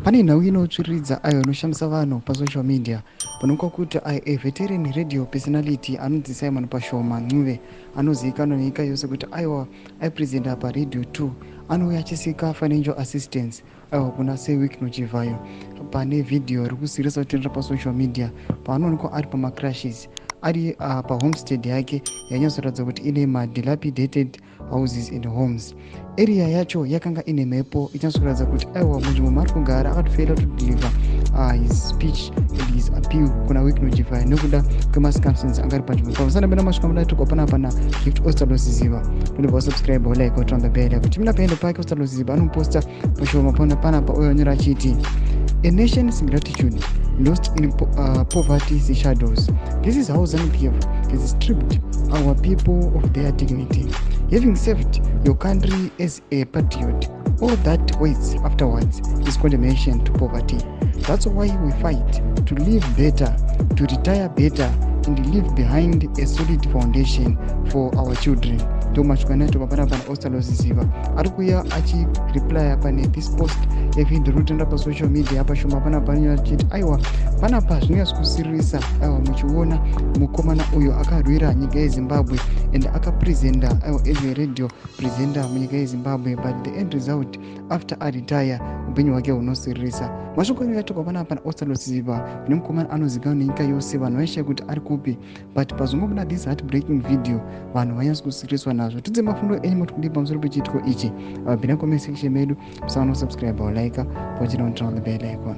pane nhau inotsviridza ayo anoshamisa vanhu pasocial media panonga kuti a veteran radio personality anonzi Simon Pashoma Ncube anozivikanwa nenyika yose kuti aiwa aipresenta paradio 2 anouya achisika financial assistance aiwa kuna seweek nochivhayo pane vhidhiyo iri kusirisa kutendera pasocial media paanoonekwa ari pamacrashes ari pahomestead yake yanyatsoratidza kuti ine madilapidated houses and homes. Area yacho yakanga ine mhepo ichanyatsoratidza kuti aiwa munzvimbo maari kugara akatofaila to deliver his speech and his appeal kuna week nochivhayo nekuda kwemacircumstances angari panzvimbo pamusana pena masvika mudatokwa panapa gift ostalosiziva unobva usubscribe like turn the bell kuti mina paende pake ostalosiziva anoposta pashoma panapa uyo anyora achiti a nation's gratitude lost in poverty's shadows. This is how Zanu PF has stripped our people of their dignity. Having saved your country as a patriot, all that waits afterwards is condemnation to poverty. That's why we fight to live better, to retire better, and leave behind a solid foundation for our children. Tomachukanato pana ostalosiziva ari kuya achireplya pane this post yevhidhiyo rotenda pasocial media pashoma panapa achiti aiwa panapa zvinonyatsokusiririsa aiwa muchiona mukomana uyo akarwira nyika yezimbabwe and akapresenta aiwa as a radio presenter munyika yezimbabwe but the end result after aretire upenyu hwake hunosiririsa. Mashoko yatokwa panapa ostalosiziva nemukomana anozivikanwa nenyika yose vanhu vaishaya kuti ari kupi but pazongobuda this heartbreaking video vanhu vanyatsosiririswa nazvo. Tidze mafundo enyu mutikudipa pamusoro pechiitiko ichi bvina comment section medu musaona kusubscribe or like pochita on the bell icon.